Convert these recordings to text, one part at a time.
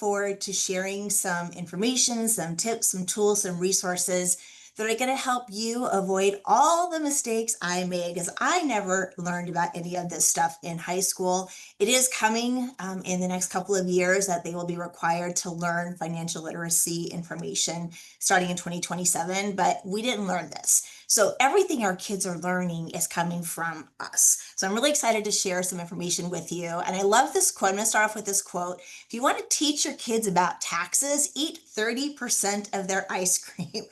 forward to sharing some information, some tips, some tools, some resources that are going to help you avoid all the mistakes I made, because I never learned about any of this stuff in high school. It is coming in the next couple of years that they will be required to learn financial literacy information starting in 2027, but we didn't learn this. So everything our kids are learning is coming from us. So I'm really excited to share some information with you. And I love this quote. I'm going to start off with this quote. If you want to teach your kids about taxes, eat 30% of their ice cream.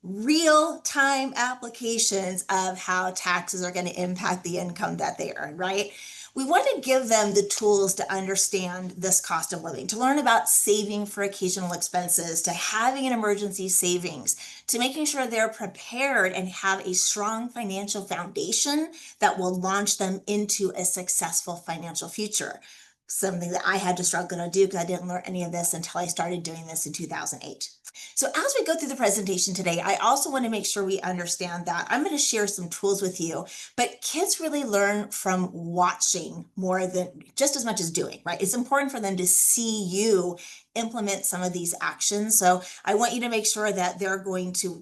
Real-time applications of how taxes are going to impact the income that they earn, right? We want to give them the tools to understand this cost of living, to learn about saving for occasional expenses, to having an emergency savings, to making sure they're prepared and have a strong financial foundation that will launch them into a successful financial future. Something that I had to struggle to do because I didn't learn any of this until I started doing this in 2008. So as we go through the presentation today, I also want to make sure we understand that I'm going to share some tools with you, but kids really learn from watching more than just as much as doing, right? It's important for them to see you implement some of these actions. So I want you to make sure that they're going to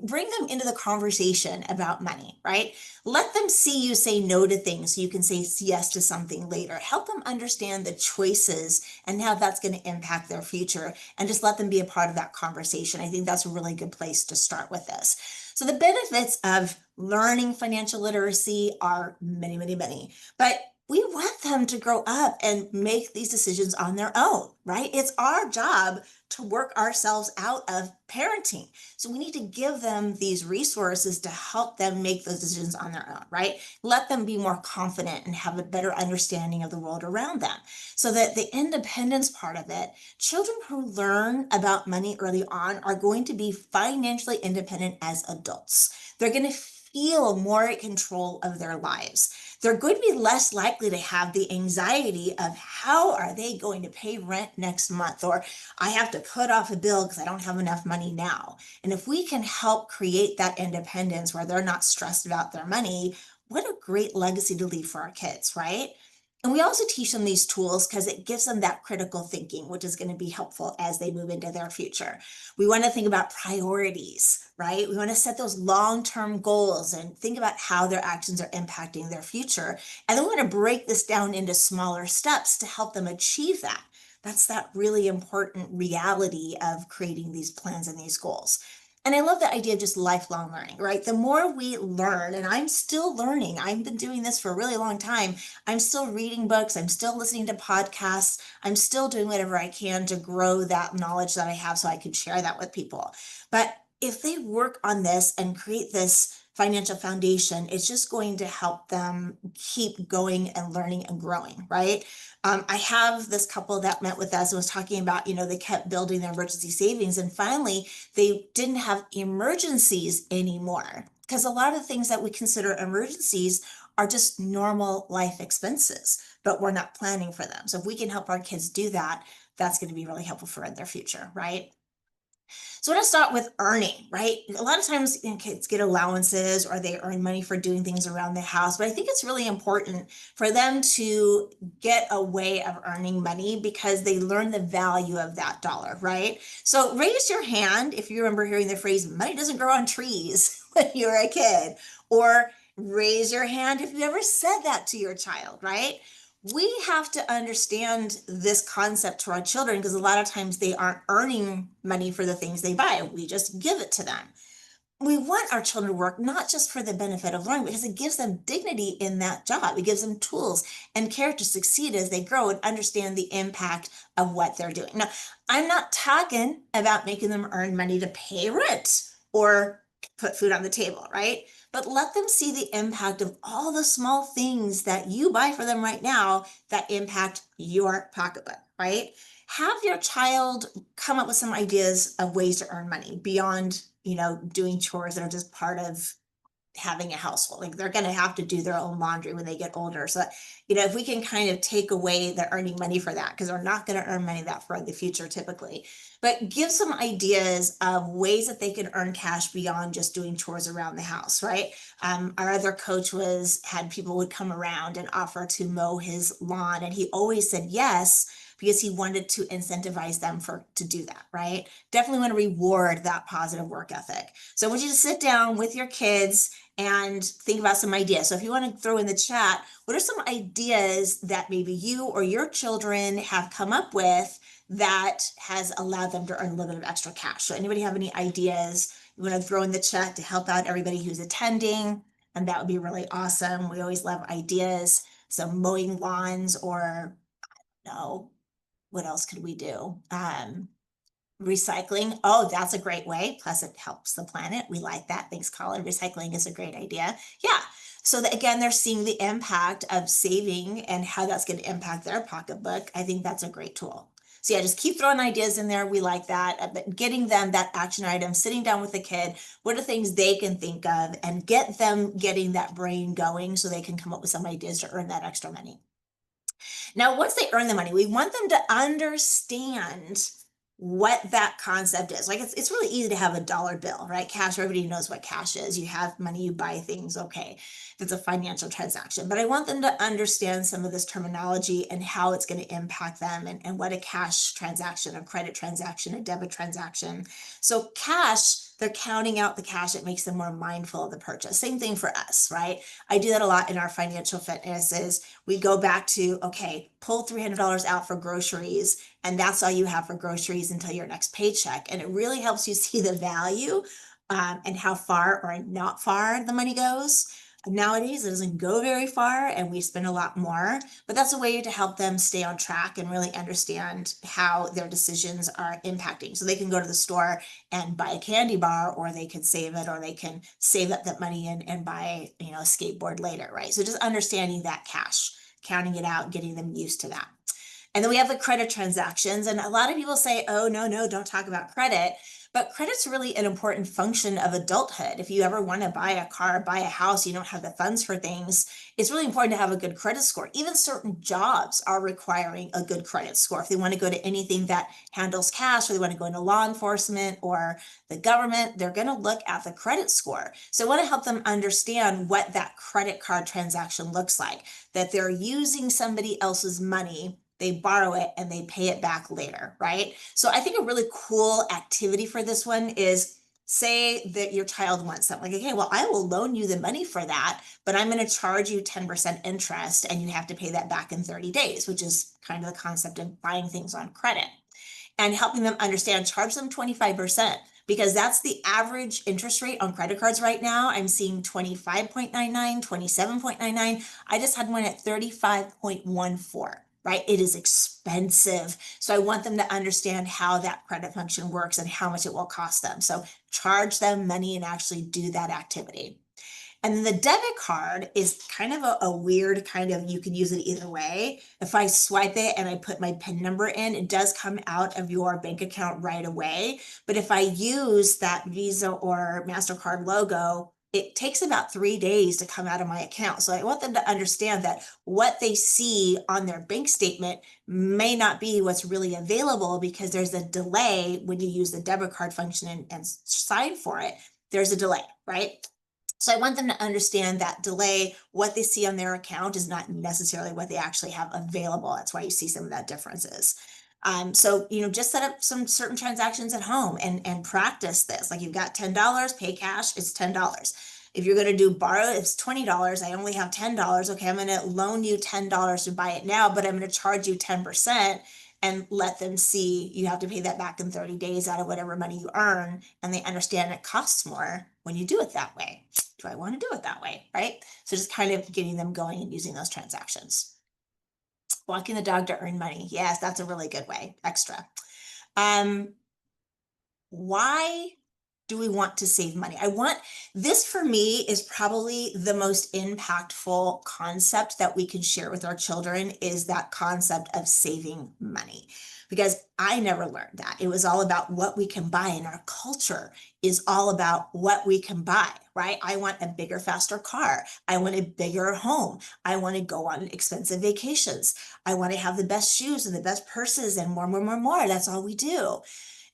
bring them into the conversation about money, right? Let them see you say no to things so you can say yes to something later. Help them understand the choices and how that's going to impact their future, and just let them be a part of that conversation. I think that's a really good place to start with this. So the benefits of learning financial literacy are many, many, many, but we want them to grow up and make these decisions on their own, right? It's our job to work ourselves out of parenting. So we need to give them these resources to help them make those decisions on their own, right? Let them be more confident and have a better understanding of the world around them. So that the independence part of it, children who learn about money early on are going to be financially independent as adults. They're going to feel more in control of their lives. They're going to be less likely to have the anxiety of how are they going to pay rent next month, or I have to put off a bill because I don't have enough money now. And if we can help create that independence where they're not stressed about their money, what a great legacy to leave for our kids, right? And we also teach them these tools because it gives them that critical thinking, which is going to be helpful as they move into their future. We want to think about priorities, right? We want to set those long-term goals and think about how their actions are impacting their future. And then we want to break this down into smaller steps to help them achieve that. That's that really important reality of creating these plans and these goals. And I love the idea of just lifelong learning, right? The more we learn, and I'm still learning, I've been doing this for a really long time. I'm still reading books, I'm still listening to podcasts, I'm still doing whatever I can to grow that knowledge that I have so I can share that with people. But if they work on this and create this financial foundation, it's just going to help them keep going and learning and growing, right? I have this couple that met with us and was talking about, they kept building their emergency savings, and finally they didn't have emergencies anymore, because a lot of things that we consider emergencies are just normal life expenses, but we're not planning for them. So if we can help our kids do that, that's going to be really helpful for their future, right? So we're going to start with earning, right? A lot of times kids get allowances or they earn money for doing things around the house, but I think it's really important for them to get a way of earning money because they learn the value of that dollar, right? So raise your hand if you remember hearing the phrase, money doesn't grow on trees when you were a kid, or raise your hand if you ever said that to your child, right? We have to understand this concept to our children because a lot of times they aren't earning money for the things they buy. We just give it to them. We want our children to work not just for the benefit of learning, because it gives them dignity in that job. It gives them tools and character to succeed as they grow and understand the impact of what they're doing. Now, I'm not talking about making them earn money to pay rent or put food on the table, right? But let them see the impact of all the small things that you buy for them right now that impact your pocketbook, right? Have your child come up with some ideas of ways to earn money beyond, doing chores that are just part of having a household. Like they're going to have to do their own laundry when they get older. So, if we can kind of take away the earning money for that, because they're not going to earn money that for the future typically, but give some ideas of ways that they can earn cash beyond just doing chores around the house, right? Our other coach had people would come around and offer to mow his lawn, and he always said yes, because he wanted to incentivize them to do that, right? Definitely want to reward that positive work ethic. So I want you to sit down with your kids and think about some ideas. So if you want to throw in the chat, what are some ideas that maybe you or your children have come up with that has allowed them to earn a little bit of extra cash? So anybody have any ideas you want to throw in the chat to help out everybody who's attending? And that would be really awesome. We always love ideas. So mowing lawns, or no, what else could we do? Recycling. Oh, that's a great way. Plus it helps the planet. We like that. Thanks, Colin. Recycling is a great idea. Yeah. So that, again, they're seeing the impact of saving and how that's going to impact their pocketbook. I think that's a great tool. So yeah, just keep throwing ideas in there. We like that. But getting them that action item, sitting down with the kid, what are things they can think of, and get them getting that brain going so they can come up with some ideas to earn that extra money. Now, once they earn the money, we want them to understand what that concept is. Like, it's really easy to have a dollar bill, right? Cash, everybody knows what cash is. You have money, you buy things, okay. It's a financial transaction. But I want them to understand some of this terminology and how it's going to impact them, and what a cash transaction, a credit transaction, a debit transaction. So cash, they're counting out the cash. It makes them more mindful of the purchase. Same thing for us, right? I do that a lot in our financial fitnesses. We go back to, okay, pull $300 out for groceries, and that's all you have for groceries until your next paycheck. And it really helps you see the value, and how far or not far the money goes. Nowadays, it doesn't go very far, and we spend a lot more, but that's a way to help them stay on track and really understand how their decisions are impacting. So they can go to the store and buy a candy bar, or they can save it, or they can save up that money and buy, a skateboard later, right? So just understanding that cash, counting it out, getting them used to that. And then we have the credit transactions. And a lot of people say, oh, no, don't talk about credit. But credit's really an important function of adulthood. If you ever want to buy a car, buy a house, you don't have the funds for things, it's really important to have a good credit score. Even certain jobs are requiring a good credit score. If they want to go to anything that handles cash, or they want to go into law enforcement or the government, they're going to look at the credit score. So I want to help them understand what that credit card transaction looks like, that they're using somebody else's money, they borrow it, and they pay it back later, right? So I think a really cool activity for this one is, say that your child wants something, like, okay, well, I will loan you the money for that, but I'm going to charge you 10% interest, and you have to pay that back in 30 days, which is kind of the concept of buying things on credit. And helping them understand, charge them 25%, because that's the average interest rate on credit cards right now. I'm seeing 25.99, 27.99. I just had one at 35.14. Right? It is expensive. So I want them to understand how that credit function works and how much it will cost them. So charge them money and actually do that activity. And then the debit card is kind of a weird kind of, you can use it either way. If I swipe it and I put my PIN number in, it does come out of your bank account right away. But if I use that Visa or MasterCard logo, it takes about 3 days to come out of my account. So I want them to understand that what they see on their bank statement may not be what's really available, because there's a delay when you use the debit card function and sign for it. There's a delay, right? So I want them to understand that delay, what they see on their account is not necessarily what they actually have available. That's why you see some of that differences. So, just set up some certain transactions at home and practice this. Like, you've got $10, pay cash, it's $10. If you're going to do borrow, it's $20. I only have $10. Okay, I'm going to loan you $10 to buy it now, but I'm going to charge you 10%, and let them see you have to pay that back in 30 days out of whatever money you earn. And they understand it costs more when you do it that way. Do I want to do it that way? Right? So just kind of getting them going and using those transactions. Walking the dog to earn money. Yes, that's a really good way. Extra. Why do we want to save money? This, for me, is probably the most impactful concept that we can share with our children, is that concept of saving money. Because I never learned that. It was all about what we can buy, and our culture is all about what we can buy, right? I want a bigger, faster car. I want a bigger home. I want to go on expensive vacations. I want to have the best shoes and the best purses and more. That's all we do.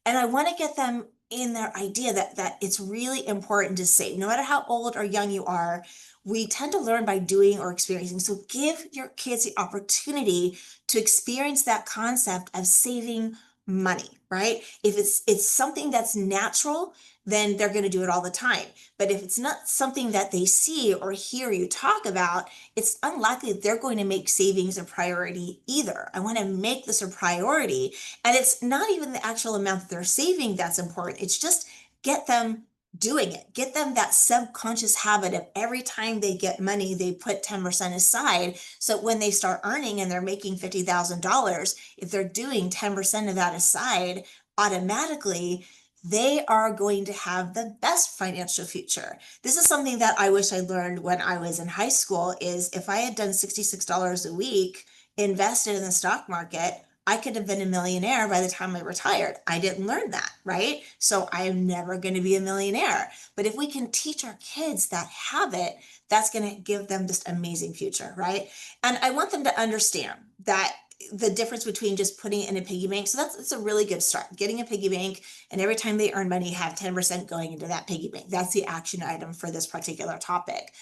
And I want to get them in their idea that it's really important to save. No matter how old or young you are, we tend to learn by doing or experiencing. So give your kids the opportunity to experience that concept of saving money, right? If it's something that's natural, then they're going to do it all the time. But if it's not something that they see or hear you talk about, it's unlikely that they're going to make savings a priority either. I want to make this a priority. And it's not even the actual amount that they're saving that's important. It's just get them doing it. Get them that subconscious habit of every time they get money, they put 10% aside. So when they start earning and they're making $50,000, if they're doing 10% of that aside, automatically they are going to have the best financial future. This is something that I wish I learned when I was in high school, is if I had done $66 a week invested in the stock market, I could have been a millionaire by the time I retired. I didn't learn that, right? So I am never going to be a millionaire. But if we can teach our kids that habit, that's going to give them just amazing future, right? And I want them to understand that the difference between just putting it in a piggy bank. So that's a really good start. Getting a piggy bank, and every time they earn money, have 10% going into that piggy bank. That's the action item for this particular topic.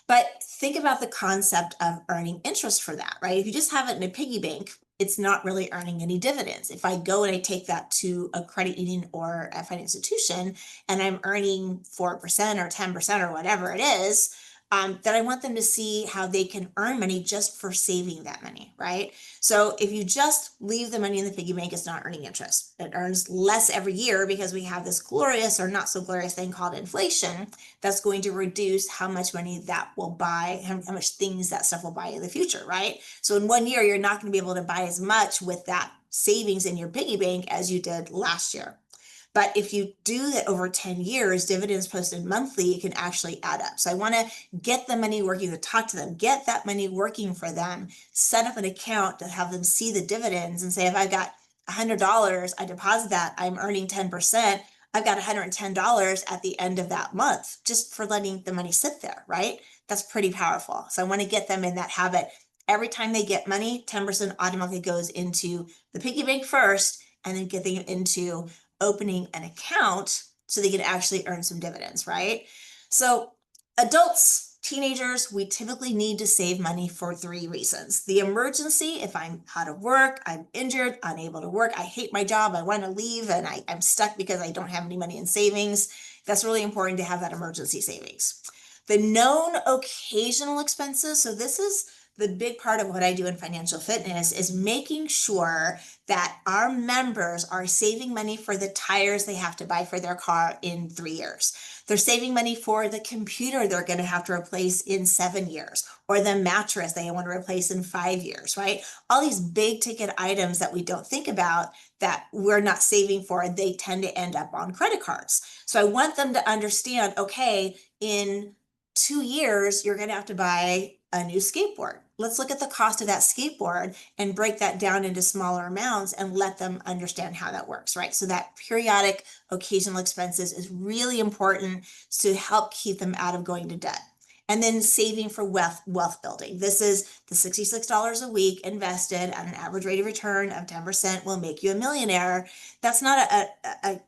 But think about the concept of earning interest for that, right? If you just have it in a piggy bank, it's not really earning any dividends. If I go and I take that to a credit union or a financial institution and I'm earning 4% or 10% or whatever it is, then I want them to see how they can earn money just for saving that money, right? So if you just leave the money in the piggy bank, it's not earning interest. It earns less every year because we have this glorious or not so glorious thing called inflation that's going to reduce how much money that will buy, how much things that stuff will buy in the future, right? So in 1 year, you're not going to be able to buy as much with that savings in your piggy bank as you did last year. But if you do that over 10 years, dividends posted monthly, it can actually add up. So I want to get the money working, to talk to them, get that money working for them, set up an account to have them see the dividends and say, if I've got $100, I deposit that, I'm earning 10%. I've got $110 at the end of that month just for letting the money sit there, right? That's pretty powerful. So I want to get them in that habit. Every time they get money, 10% automatically goes into the piggy bank first, and then getting into opening an account so they can actually earn some dividends, right? So adults, teenagers, we typically need to save money for 3 reasons. The emergency, if I'm out of work, I'm injured, unable to work, I hate my job, I want to leave, and I'm stuck because I don't have any money in savings. That's really important to have that emergency savings. The known occasional expenses, so this is the big part of what I do in financial fitness, is making sure that our members are saving money for the tires they have to buy for their car in 3 years. They're saving money for the computer they're going to have to replace in 7 years, or the mattress they want to replace in 5 years, right? All these big ticket items that we don't think about that we're not saving for, they tend to end up on credit cards. So I want them to understand, okay, in 2 years, you're going to have to buy a new skateboard. Let's look at the cost of that skateboard and break that down into smaller amounts and let them understand how that works, right? So that periodic occasional expenses is really important to help keep them out of going to debt. And then saving for wealth building. This is the $66 a week invested at an average rate of return of 10% will make you a millionaire. That's not a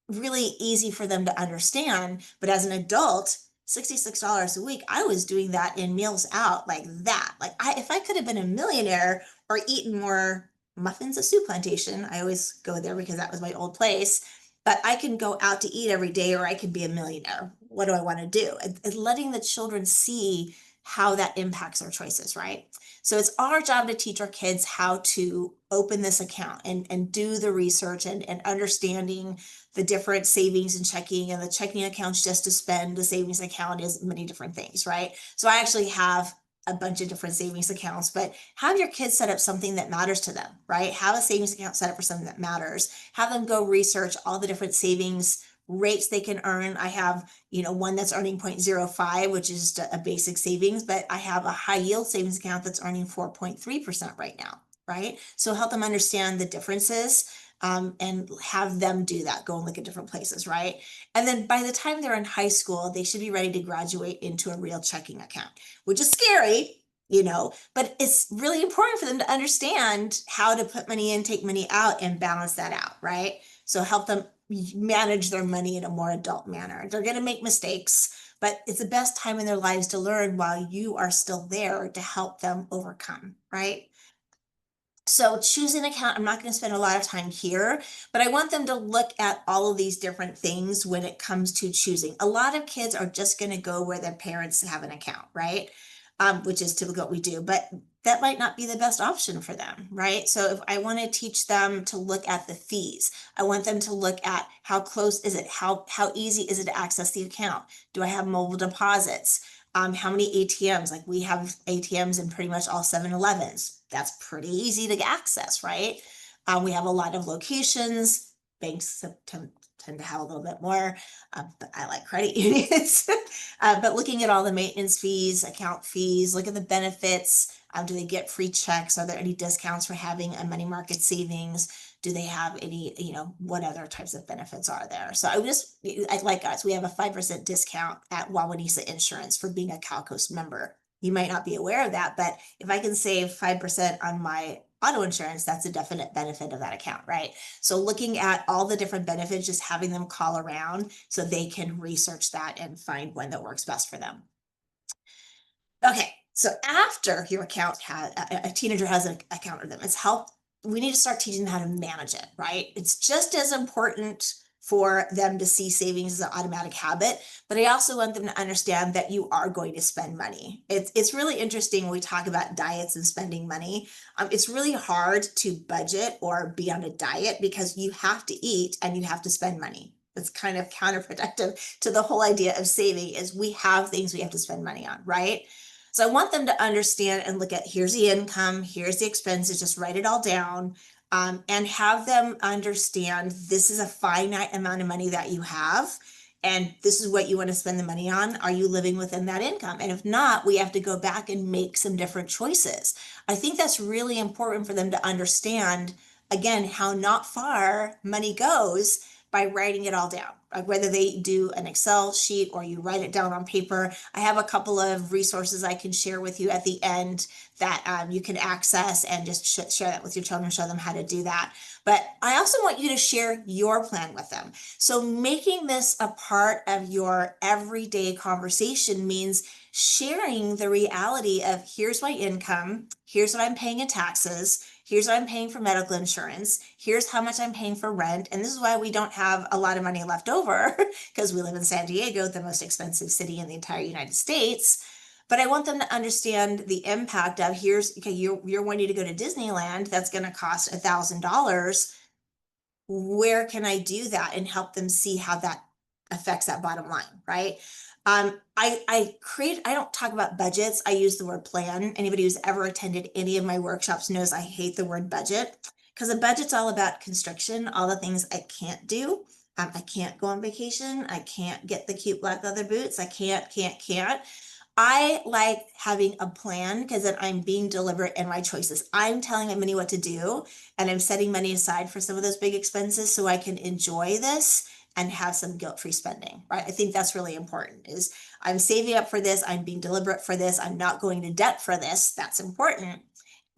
really easy for them to understand, but as an adult, $66 a week, I was doing that in meals out like that. Like if I could have been a millionaire or eaten more muffins at Soup Plantation, I always go there because that was my old place, but I can go out to eat every day or I could be a millionaire. What do I want to do? And letting the children see how that impacts their choices, right? So it's our job to teach our kids how to open this account and do the research and understanding the different savings and checking, and the checking account's just to spend, the savings account is many different things, right? So I actually have a bunch of different savings accounts, but have your kids set up something that matters to them, right? Have a savings account set up for something that matters. Have them go research all the different savings rates they can earn. I have, one that's earning 0.05, which is just a basic savings, but I have a high yield savings account that's earning 4.3% right now, right? So help them understand the differences, and have them do that, go and look at different places, right? And then by the time they're in high school, they should be ready to graduate into a real checking account, which is scary, but it's really important for them to understand how to put money in, take money out, and balance that out, right? So help them manage their money in a more adult manner. They're going to make mistakes, but it's the best time in their lives to learn while you are still there to help them overcome, right? So choosing an account, I'm not going to spend a lot of time here, but I want them to look at all of these different things when it comes to choosing. A lot of kids are just going to go where their parents have an account, right? Which is typically what we do, but that might not be the best option for them, right? So if I want to teach them to look at the fees, I want them to look at how close is it, how easy is it to access the account? Do I have mobile deposits? How many ATMs? Like we have ATMs in pretty much all 7-Elevens. That's pretty easy to access, right? We have a lot of locations. Banks tend to have a little bit more, but I like credit unions. But looking at all the maintenance fees, account fees, look at the benefits. Do they get free checks? Are there any discounts for having a money market savings? Do they have any, what other types of benefits are there? So I like us, we have a 5% discount at Wawanesa Insurance for being a CalCoast member. You might not be aware of that, but if I can save 5% on my auto insurance, that's a definite benefit of that account, right? So looking at all the different benefits, just having them call around so they can research that and find one that works best for them. Okay, so after your account has a teenager has an account with them, we need to start teaching them how to manage it, right? It's just as important for them to see savings as an automatic habit, but I also want them to understand that you are going to spend money. It's really interesting when we talk about diets and spending money. It's really hard to budget or be on a diet because you have to eat and you have to spend money. It's kind of counterproductive to the whole idea of saving is we have things we have to spend money on, right? So I want them to understand and look at here's the income, here's the expenses, just write it all down, and have them understand this is a finite amount of money that you have. And this is what you want to spend the money on. Are you living within that income? And if not, we have to go back and make some different choices. I think that's really important for them to understand, again, how not far money goes by writing it all down. Whether they do an Excel sheet or you write it down on paper. I have a couple of resources I can share with you at the end that you can access and just share that with your children, show them how to do that. But I also want you to share your plan with them. So making this a part of your everyday conversation means sharing the reality of here's my income, here's what I'm paying in taxes, here's what I'm paying for medical insurance, here's how much I'm paying for rent. And this is why we don't have a lot of money left over because we live in San Diego, the most expensive city in the entire United States. But I want them to understand the impact of okay, you're wanting to go to Disneyland, that's going to cost $1,000. Where can I do that and help them see how that affects that bottom line, right? I don't talk about budgets. I use the word plan. Anybody who's ever attended any of my workshops knows I hate the word budget because a budget's all about constriction, all the things I can't do. I can't go on vacation. I can't get the cute black leather boots. I can't. I like having a plan because then I'm being deliberate in my choices. I'm telling my money what to do, and I'm setting money aside for some of those big expenses so I can enjoy this and have some guilt-free spending, right? I think that's really important is I'm saving up for this. I'm being deliberate for this. I'm not going to debt for this. That's important.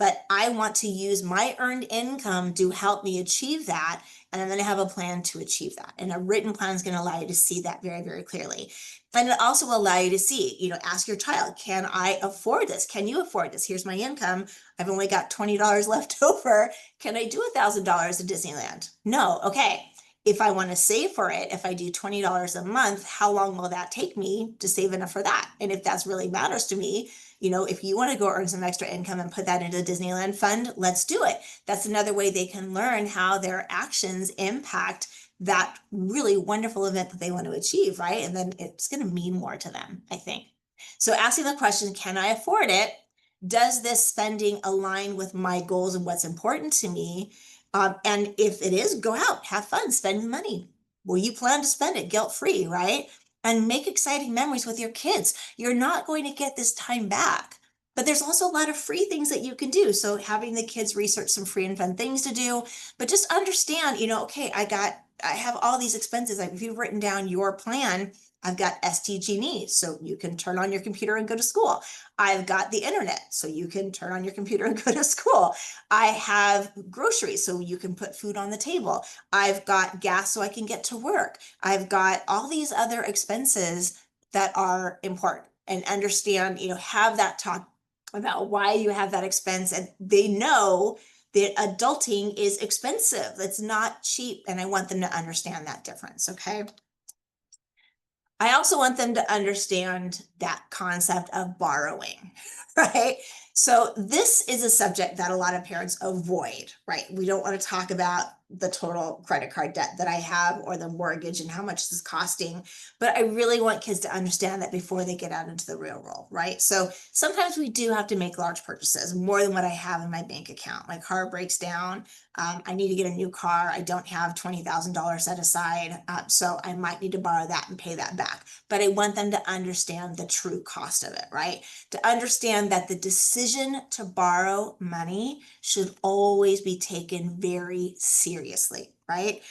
But I want to use my earned income to help me achieve that. And I'm going to have a plan to achieve that. And a written plan is going to allow you to see that very, very clearly. And it also will allow you to see, ask your child, can I afford this? Can you afford this? Here's my income. I've only got $20 left over. Can I do $1,000 at Disneyland? No. Okay. If I want to save for it, if I do $20 a month, how long will that take me to save enough for that? And if that's really matters to me, if you want to go earn some extra income and put that into the Disneyland fund, let's do it. That's another way they can learn how their actions impact that really wonderful event that they want to achieve, right? And then it's going to mean more to them, I think. So asking the question, can I afford it? Does this spending align with my goals and what's important to me? And if it is, go out, have fun, spend the money. Well, you plan to spend it guilt-free, right? And make exciting memories with your kids. You're not going to get this time back, but there's also a lot of free things that you can do. So having the kids research some free and fun things to do, but just understand, okay, I have all these expenses. Like if you've written down your plan, I've got STG&E, so you can turn on your computer and go to school. I've got the internet, so you can turn on your computer and go to school. I have groceries, so you can put food on the table. I've got gas so I can get to work. I've got all these other expenses that are important, and understand, have that talk about why you have that expense, and they know that adulting is expensive. It's not cheap, and I want them to understand that difference, okay? I also want them to understand that concept of borrowing, right? So this is a subject that a lot of parents avoid, right? We don't want to talk about the total credit card debt that I have or the mortgage and how much this is costing, but I really want kids to understand that before they get out into the real world, right? So sometimes we do have to make large purchases, more than what I have in my bank account. My car breaks down. I need to get a new car. I don't have $20,000 set aside, so I might need to borrow that and pay that back. But I want them to understand the true cost of it, right? To understand that the decision to borrow money should always be taken very seriously, right?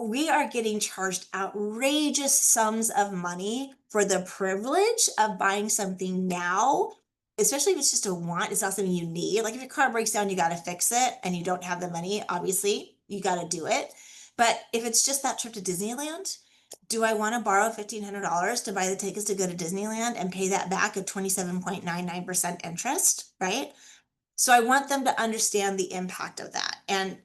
We are getting charged outrageous sums of money for the privilege of buying something now, especially if it's just a want, it's not something you need. Like if your car breaks down, you got to fix it and you don't have the money, obviously, you got to do it. But if it's just that trip to Disneyland, do I want to borrow $1,500 to buy the tickets to go to Disneyland and pay that back at 27.99% interest, right? So I want them to understand the impact of that and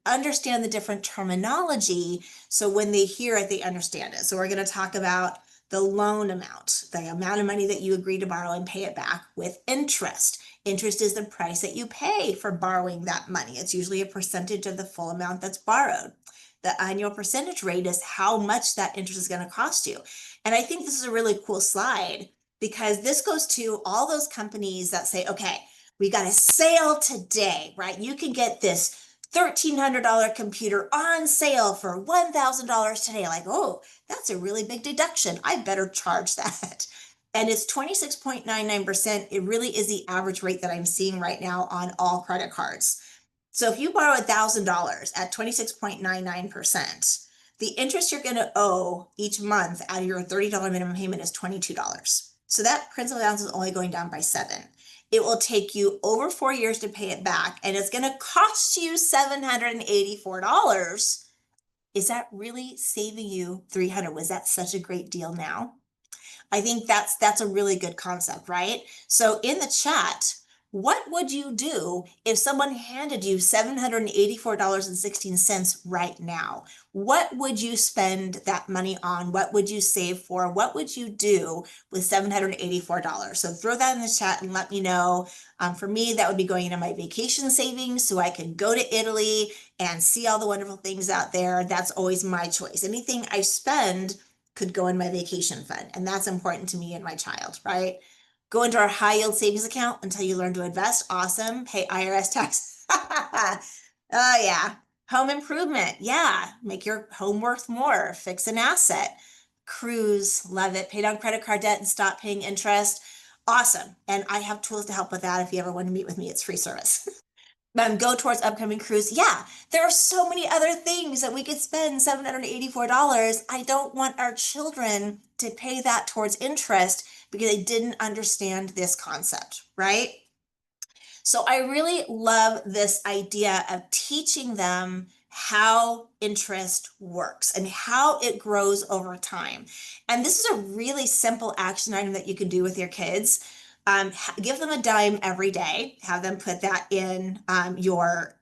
understand the different terminology. So when they hear it, they understand it. So we're going to talk about the loan amount, the amount of money that you agree to borrow and pay it back with interest. Interest is the price that you pay for borrowing that money. It's usually a percentage of the full amount that's borrowed. The annual percentage rate is how much that interest is going to cost you. And I think this is a really cool slide because this goes to all those companies that say, okay, we got a sale today, right? You can get this $1,300 computer on sale for $1,000 today. Like, oh, that's a really big deduction. I better charge that. And it's 26.99%. It really is the average rate that I'm seeing right now on all credit cards. So if you borrow $1,000 at 26.99%, the interest you're going to owe each month out of your $30 minimum payment is $22. So that principal balance is only going down by 7. It will take you over 4 years to pay it back, and it's going to cost you $784. Is that really saving you $300? Was that such a great deal now? I think that's a really good concept, right? So in the chat, what would you do if someone handed you $784.16 right now? What would you spend that money on? What would you save for? What would you do with $784? So throw that in the chat and let me know. For me, that would be going into my vacation savings so I can go to Italy and see all the wonderful things out there. That's always my choice. Anything I spend could go in my vacation fund, and that's important to me and my child, right? Go into our high yield savings account until you learn to invest. Awesome. Pay IRS tax. Oh yeah. Home improvement. Yeah. Make your home worth more. Fix an asset. Cruise. Love it. Pay down credit card debt and stop paying interest. Awesome. And I have tools to help with that. If you ever want to meet with me, it's free service. Go towards upcoming cruise. Yeah, there are so many other things that we could spend $784. I don't want our children to pay that towards interest because they didn't understand this concept, right? So I really love this idea of teaching them how interest works and how it grows over time. And this is a really simple action item that you can do with your kids. Give them a dime every day, have them put that in your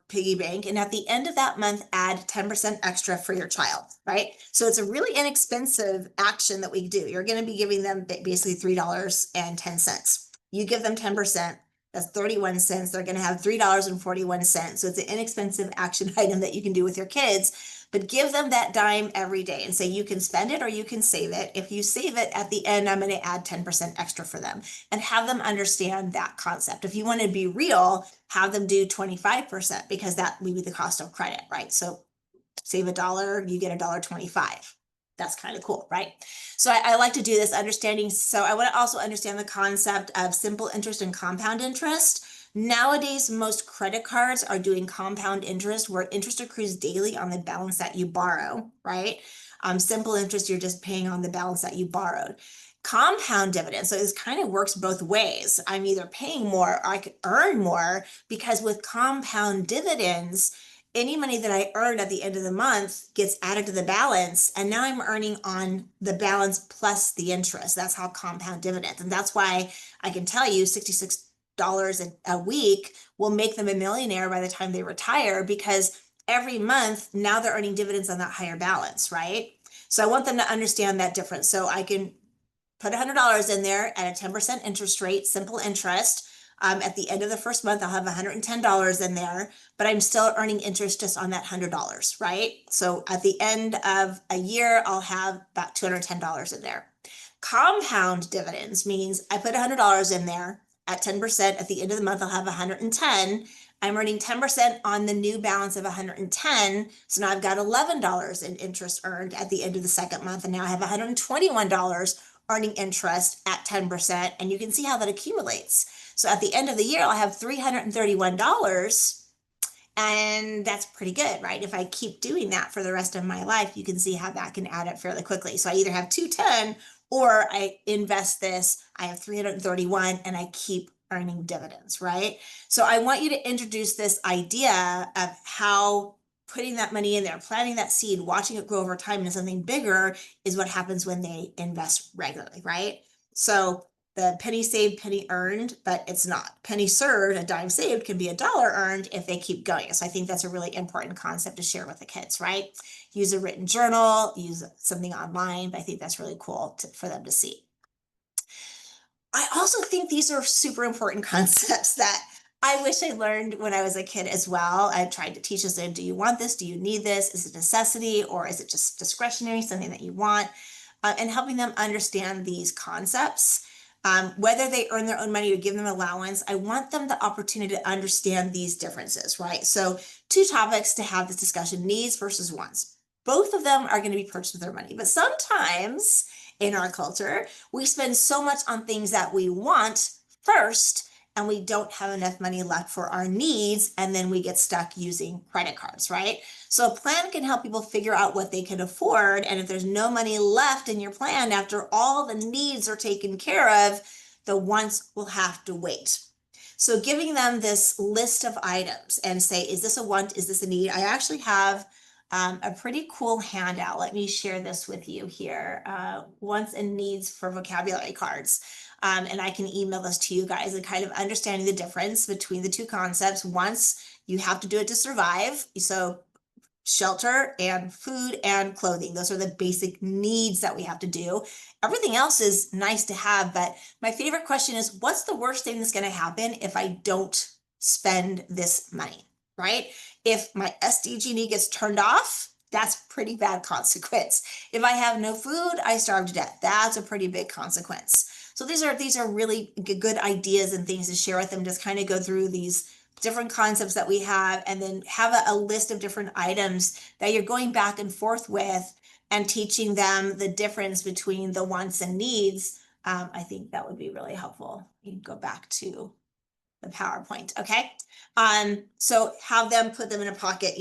piggy bank, and at the end of that month, add 10% extra for your child, right? So it's a really inexpensive action that we do. You're going to be giving them basically $3.10. You give them 10%, that's 31 cents. They're going to have $3.41. So it's an inexpensive action item that you can do with your kids. But give them that dime every day and say you can spend it or you can save it. If you save it at the end, I'm going to add 10% extra for them and have them understand that concept. If you want to be real, have them do 25% because that would be the cost of credit, right? So save $1, you get $1.25. That's kind of cool, right? So I like to do this understanding. So I want to also understand the concept of simple interest and compound interest. Nowadays, most credit cards are doing compound interest where interest accrues daily on the balance that you borrow, right? Simple interest, you're just paying on the balance that you borrowed. Compound dividends, so this kind of works both ways. I'm either paying more or I could earn more, because with compound dividends, any money that I earned at the end of the month gets added to the balance, and now I'm earning on the balance plus the interest. That's how compound dividends. And that's why I can tell you $66 a week will make them a millionaire by the time they retire, because every month now they're earning dividends on that higher balance, right? So I want them to understand that difference. So I can put $100 in there at a 10% interest rate, simple interest. At the end of the first month, I'll have $110 in there, but I'm still earning interest just on that $100, right? So at the end of a year, I'll have about $210 in there. Compound dividends means I put $100 in there at 10%. At the end of the month, I'll have 110. I'm earning 10% on the new balance of 110. So now I've got $11 in interest earned at the end of the second month. And now I have $121 earning interest at 10%. And you can see how that accumulates. So at the end of the year, I'll have $331. And that's pretty good, right? If I keep doing that for the rest of my life, you can see how that can add up fairly quickly. So I either have 210 or I invest this, I have 331 and I keep earning dividends, right? So I want you to introduce this idea of how putting that money in there, planting that seed, watching it grow over time into something bigger is what happens when they invest regularly, right? So the penny saved, penny earned, but it's not. Penny served, a dime saved can be a dollar earned if they keep going. So I think that's a really important concept to share with the kids, right? Use a written journal, use something online, but I think that's really cool for them to see. I also think these are super important concepts that I wish I learned when I was a kid as well. I tried to teach us, do you want this? Do you need this? Is it a necessity, or is it just discretionary, something that you want? And helping them understand these concepts. Whether they earn their own money or give them allowance, I want them the opportunity to understand these differences, right? So 2 topics to have this discussion: needs versus wants. Both of them are going to be purchased with their money, but sometimes in our culture, we spend so much on things that we want first, and we don't have enough money left for our needs, and then we get stuck using credit cards, right? So a plan can help people figure out what they can afford, and if there's no money left in your plan after all the needs are taken care of, the wants will have to wait. So giving them this list of items and say, is this a want? Is this a need? I actually have a pretty cool handout. Let me share this with you here. Wants and needs for vocabulary cards. And I can email this to you guys, and kind of understanding the difference between the 2 concepts. Wants, you have to do it to survive. So shelter and food and clothing, those are the basic needs that we have to do. Everything else is nice to have, but my favorite question is, what's the worst thing that's going to happen if I don't spend this money, right? If my SDG&E gets turned off, that's pretty bad consequence. If I have no food, I starve to death. That's a pretty big consequence. So these are really good ideas and things to share with them. Just kind of go through these different concepts that we have, and then have a list of different items that you're going back and forth with and teaching them the difference between the wants and needs. I think that would be really helpful. You can go back to the PowerPoint, okay? So have them put them in a pocket,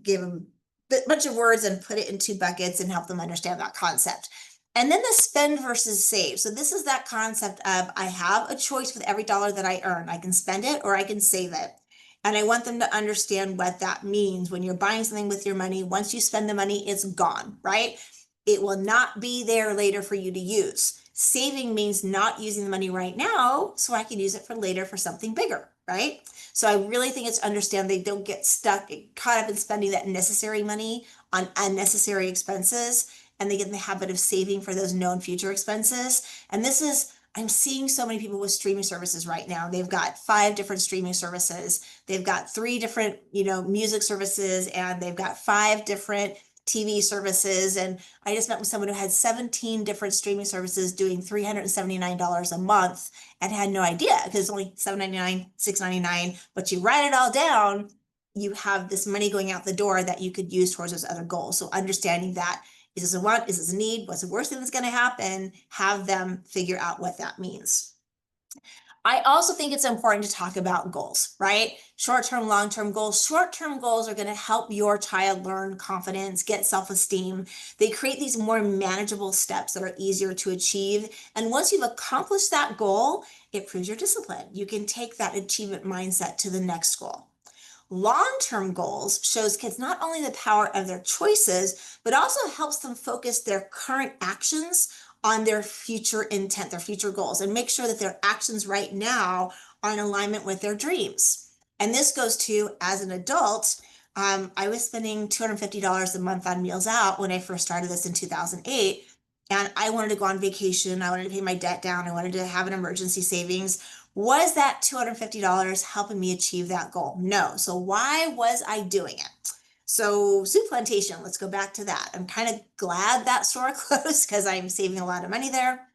give them a bunch of words and put it in 2 buckets and help them understand that concept. And then the spend versus save. So this is that concept of, I have a choice with every dollar that I earn. I can spend it or I can save it. And I want them to understand what that means. When you're buying something with your money, once you spend the money, it's gone, right? It will not be there later for you to use. Saving means not using the money right now, so I can use it for later for something bigger, right? So I really think it's understand they don't get caught up in spending that necessary money on unnecessary expenses, and they get in the habit of saving for those known future expenses. And this is, I'm seeing so many people with streaming services right now. They've got 5 different streaming services. They've got 3 different, music services, and they've got 5 different TV services. And I just met with someone who had 17 different streaming services doing $379 a month and had no idea, because it's only $7.99, $6.99, but you write it all down, you have this money going out the door that you could use towards those other goals. So understanding that, is this a want? Is this a need? What's the worst thing that's going to happen? Have them figure out what that means. I also think it's important to talk about goals, right? Short-term, long-term goals. Short-term goals are going to help your child learn confidence, get self-esteem. They create these more manageable steps that are easier to achieve. And once you've accomplished that goal, it proves your discipline. You can take that achievement mindset to the next goal. Long-term goals shows kids not only the power of their choices, but also helps them focus their current actions on their future intent, their future goals, and make sure that their actions right now are in alignment with their dreams. And this goes to, as an adult, I was spending $250 a month on meals out when I first started this in 2008. And I wanted to go on vacation. I wanted to pay my debt down. I wanted to have an emergency savings. Was that $250 helping me achieve that goal? No. So why was I doing it? So Soup Plantation, let's go back to that. I'm kind of glad that store closed because I'm saving a lot of money there.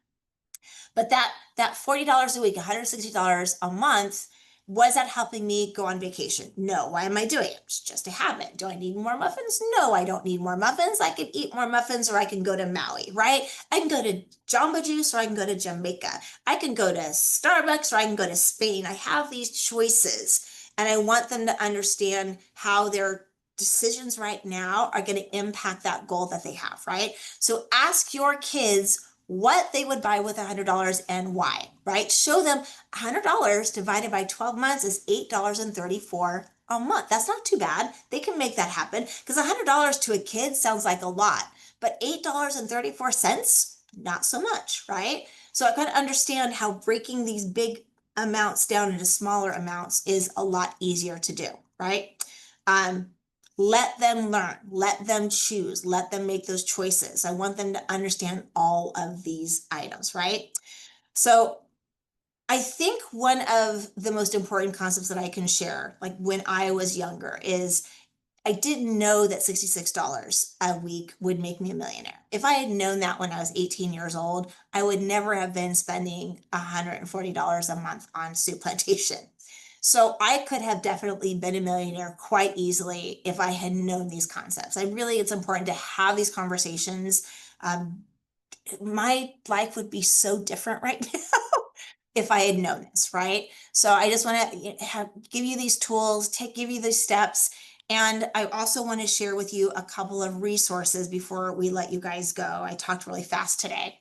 But that $40 a week, $160 a month, was that helping me go on vacation? No. Why am I doing it? It's just a habit. Do I need more muffins? No, I don't need more muffins. I can eat more muffins, or I can go to Maui, right? I can go to Jamba Juice, or I can go to Jamaica. I can go to Starbucks, or I can go to Spain. I have these choices, and I want them to understand how their decisions right now are going to impact that goal that they have, right? So ask your kids what they would buy with $100 and why, right? Show them $100 divided by 12 months is $8.34 a month. That's not too bad. They can make that happen, because $100 to a kid sounds like a lot, but $8.34, not so much, right? So I got to understand how breaking these big amounts down into smaller amounts is a lot easier to do, right? Let them learn, let them choose, let them make those choices. I want them to understand all of these items, right? So I think one of the most important concepts that I can share, like when I was younger, is I didn't know that $66 a week would make me a millionaire. If I had known that when I was 18 years old, I would never have been spending $140 a month on Soup Plantation. So I could have definitely been a millionaire quite easily if I had known these concepts. It's important to have these conversations. My life would be so different right now if I had known this, right? So I just want to give you these tools, give you these steps. And I also want to share with you a couple of resources before we let you guys go. I talked really fast today.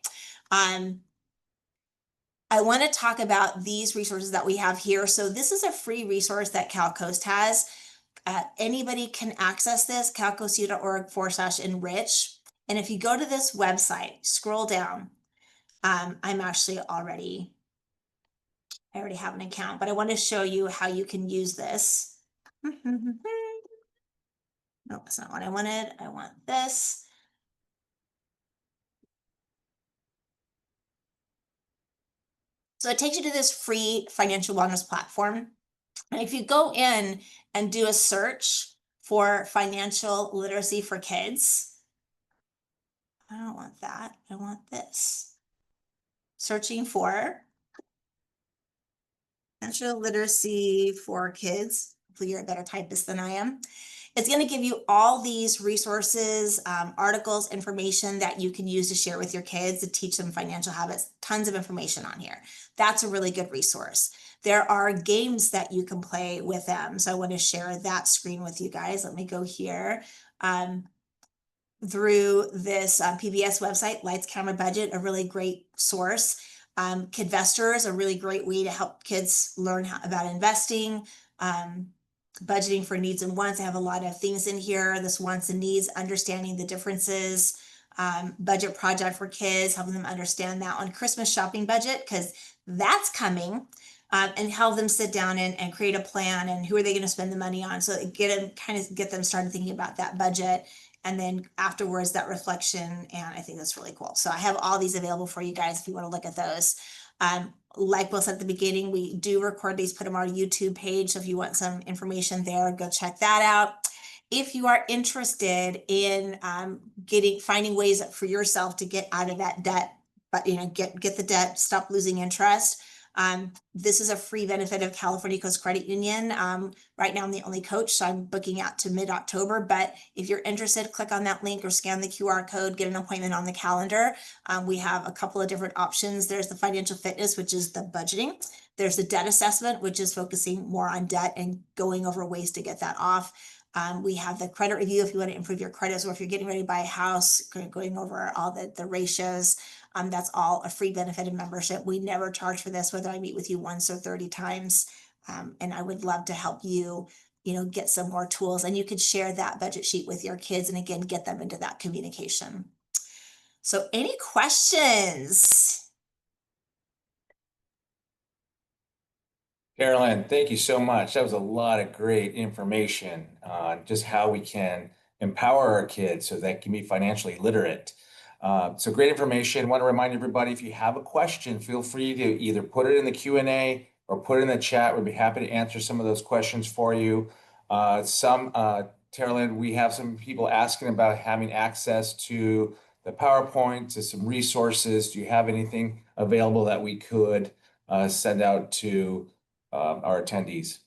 I want to talk about these resources that we have here. So this is a free resource that CalCoast has. Anybody can access this, calcoastu.org/enrich. And if you go to this website, scroll down, I already have an account, but I want to show you how you can use this. No, that's not what I wanted. I want this. So it takes you to this free financial wellness platform. And if you go in and do a search for financial literacy for kids, I don't want that. I want this. Searching for financial literacy for kids. Hopefully you're a better typist than I am. It's going to give you all these resources, articles, information that you can use to share with your kids to teach them financial habits. Tons of information on here. That's a really good resource. There are games that you can play with them. So I want to share that screen with you guys. Let me go here. Through this PBS website, Lights, Camera, Budget, a really great source. Kidvestor is a really great way to help kids learn about investing. Budgeting for needs and wants. I have a lot of things in here. This wants and needs, understanding the differences. Budget project for kids, helping them understand that one. Christmas shopping budget, because that's coming, and help them sit down and create a plan, and who are they going to spend the money on. So get them started thinking about that budget, and then afterwards that reflection. And I think that's really cool. So I have all these available for you guys if you want to look at those. Like Will said at the beginning, we do record these, put them on our YouTube page. So if you want some information there, go check that out. If you are interested in finding ways for yourself to get out of that debt, but get the debt, stop losing interest, This is a free benefit of California Coast Credit Union. Right now I'm the only coach, so I'm booking out to mid-October, but if you're interested, click on that link or scan the QR code, get an appointment on the calendar. We have a couple of different options. There's the financial fitness, which is the budgeting. There's the debt assessment, which is focusing more on debt and going over ways to get that off. We have the credit review if you want to improve your credits, or if you're getting ready to buy a house, going over all the ratios. That's all a free benefit of membership. We never charge for this, whether I meet with you once or 30 times. And I would love to help you, get some more tools, and you could share that budget sheet with your kids and again, get them into that communication. So any questions? Carolyn, thank you so much. That was a lot of great information on just how we can empower our kids so they can be financially literate. So great information. Want to remind everybody, if you have a question, feel free to either put it in the Q&A or put it in the chat. We'd be happy to answer some of those questions for you. Carolyn, we have some people asking about having access to the PowerPoint, to some resources. Do you have anything available that we could send out to our attendees?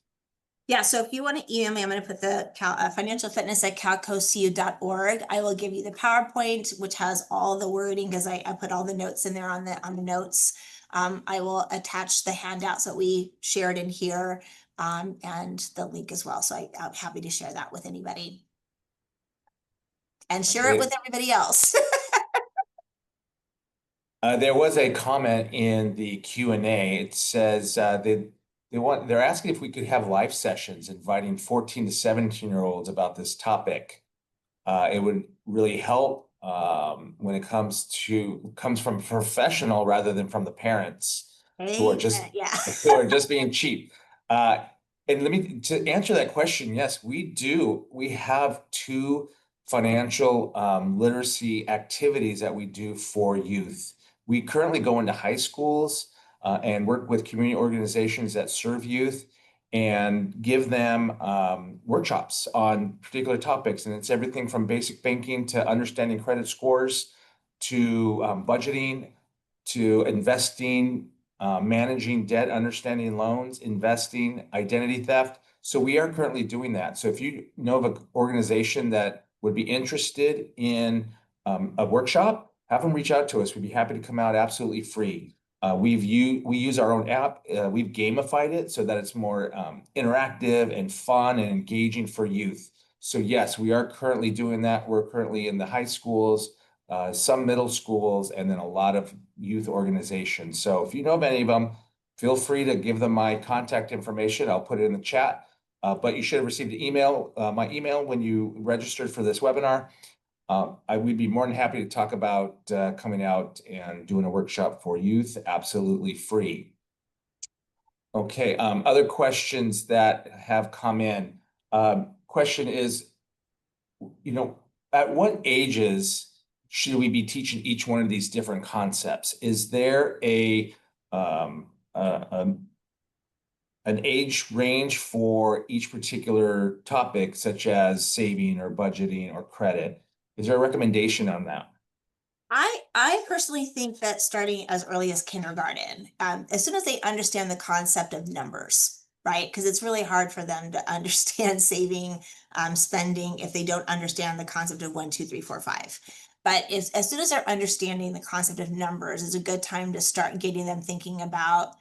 Yeah, so if you want to email me, I'm going to put the financial fitness at calcocu.org. I will give you the PowerPoint, which has all the wording because I put all the notes in there on the notes. I will attach the handouts that we shared in here and the link as well. So I'm happy to share that with anybody and share it with everybody else. There was a comment in the Q&A. It says they're asking if we could have live sessions inviting 14 to 17-year-olds about this topic. It would really help when it comes from a professional rather than from the parents who are just being cheap. And to answer that question, yes, we do. We have 2 financial literacy activities that we do for youth. We currently go into high schools and work with community organizations that serve youth and give them workshops on particular topics. And it's everything from basic banking to understanding credit scores to budgeting to investing, managing debt, understanding loans, investing, identity theft. So we are currently doing that. So if you know of an organization that would be interested in a workshop, have them reach out to us. We'd be happy to come out absolutely free. We use our own app. We've gamified it so that it's more interactive and fun and engaging for youth. So yes, we are currently doing that. We're currently in the high schools, some middle schools, and then a lot of youth organizations. So if you know of any of them, feel free to give them my contact information. I'll put it in the chat. But you should have received an email, my email when you registered for this webinar. We'd be more than happy to talk about coming out and doing a workshop for youth, absolutely free. Okay, other questions that have come in. Question is, at what ages should we be teaching each one of these different concepts? Is there an age range for each particular topic, such as saving or budgeting or credit? Is there a recommendation on that? I personally think that starting as early as kindergarten, as soon as they understand the concept of numbers, right? Because it's really hard for them to understand saving, spending if they don't understand the concept of 1, 2, 3, 4, 5. But as soon as they're understanding the concept of numbers, is a good time to start getting them thinking about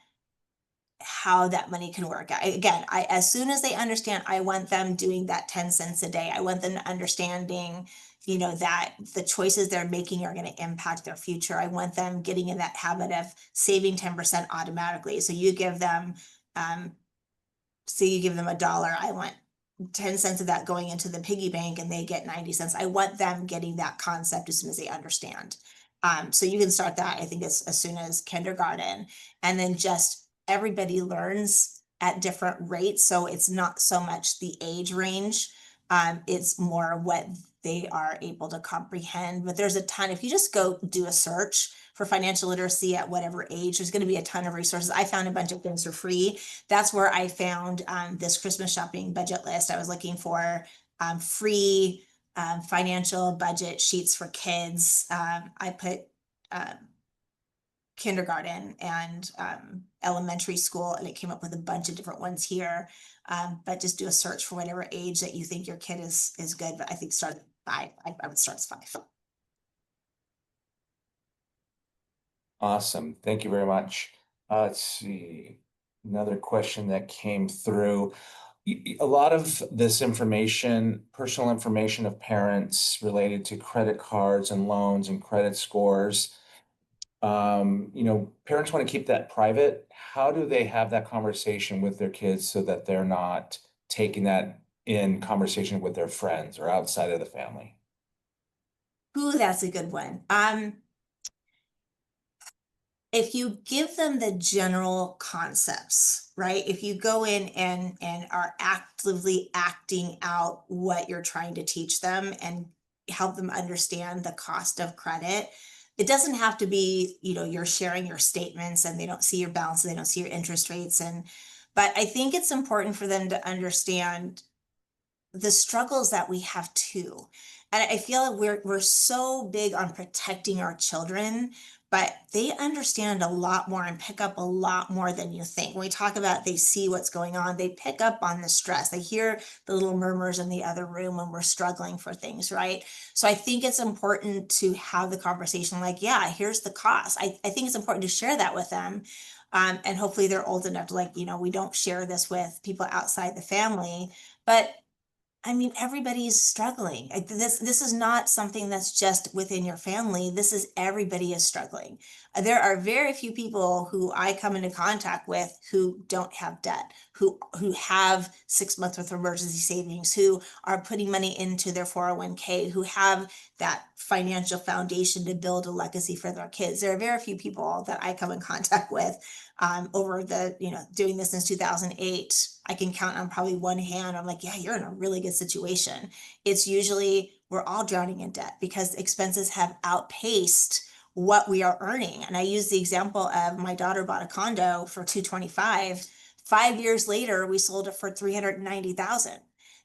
how that money can work. As soon as they understand, I want them doing that 10 cents a day. I want them understanding, that the choices they're making are going to impact their future. I want them getting in that habit of saving 10% automatically. So you give them, $1, I want 10 cents of that going into the piggy bank and they get 90 cents. I want them getting that concept as soon as they understand. So you can start that, I think, as soon as kindergarten, and then just everybody learns at different rates. So it's not so much the age range. It's more what they are able to comprehend. But there's a ton. If you just go do a search for financial literacy at whatever age, there's going to be a ton of resources. I found a bunch of things for free. That's where I found this Christmas shopping budget list. I was looking for free financial budget sheets for kids. I put kindergarten and elementary school, and it came up with a bunch of different ones here. But just do a search for whatever age that you think your kid is good. But I think start at 5. I would start at 5. Awesome. Thank you very much. Let's see. Another question that came through. A lot of this information, personal information of parents related to credit cards and loans and credit scores. Parents want to keep that private. How do they have that conversation with their kids so that they're not taking that in conversation with their friends or outside of the family? Ooh, that's a good one. If you give them the general concepts, right? If you go in and are actively acting out what you're trying to teach them and help them understand the cost of credit, it doesn't have to be, you're sharing your statements and they don't see your balance, they don't see your interest rates. But I think it's important for them to understand the struggles that we have too. And I feel like we're so big on protecting our children, but they understand a lot more and pick up a lot more than you think. When we talk about they see what's going on, they pick up on the stress. They hear the little murmurs in the other room when we're struggling for things, right? So I think it's important to have the conversation like, yeah, here's the cost. I think it's important to share that with them. And hopefully they're old enough to we don't share this with people outside the family. But I mean, everybody's struggling. This is not something that's just within your family. This is everybody is struggling. There are very few people who I come into contact with who don't have debt, who have 6 months worth of emergency savings, who are putting money into their 401k, who have that financial foundation to build a legacy for their kids. There are very few people that I come in contact with over doing this since 2008. I can count on probably one hand. I'm like, yeah, you're in a really good situation. It's usually we're all drowning in debt because expenses have outpaced what we are earning. And I use the example of my daughter bought a condo for 225. 5 years later, we sold it for 390,000.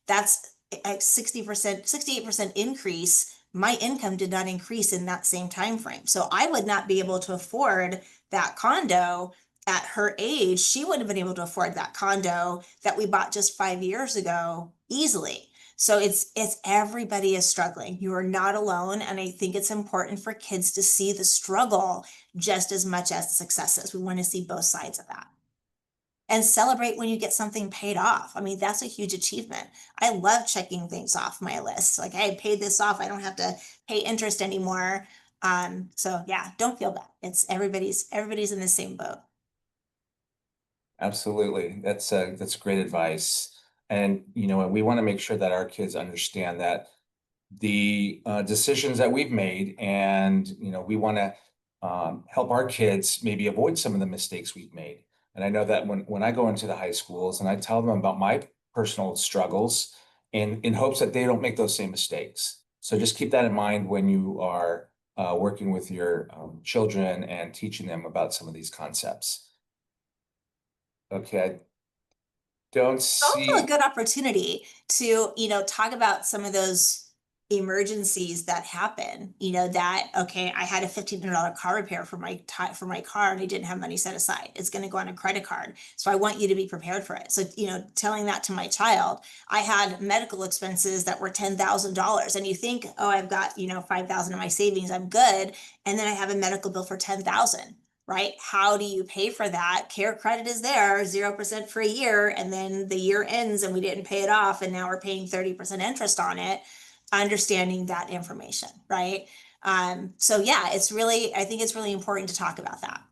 That's a 60%, 68% increase. My income did not increase in that same time frame. So I would not be able to afford that condo at her age. She wouldn't have been able to afford that condo that we bought just 5 years ago easily. So it's everybody is struggling. You are not alone. And I think it's important for kids to see the struggle just as much as the successes. We want to see both sides of that. And celebrate when you get something paid off. I mean, that's a huge achievement. I love checking things off my list. Like, hey, I paid this off. I don't have to pay interest anymore. So yeah, don't feel bad. It's everybody's in the same boat. Absolutely. That's great advice. And we want to make sure that our kids understand that the decisions that we've made, and we want to help our kids maybe avoid some of the mistakes we've made. And I know that when I go into the high schools and I tell them about my personal struggles, in hopes that they don't make those same mistakes. So just keep that in mind when you are working with your children and teaching them about some of these concepts. Okay, I don't Also a see. good opportunity to, talk about some of those emergencies that happen, that, okay, I had a $1,500 car repair for my car and I didn't have money set aside. It's going to go on a credit card. So I want you to be prepared for it. So, telling that to my child, I had medical expenses that were $10,000 and you think, oh, I've got, 5,000 in my savings, I'm good. And then I have a medical bill for 10,000. Right? How do you pay for that? Care credit is there, 0% for a year, and then the year ends and we didn't pay it off, and now we're paying 30% interest on it. Understanding that information, right? So yeah, I think it's really important to talk about that.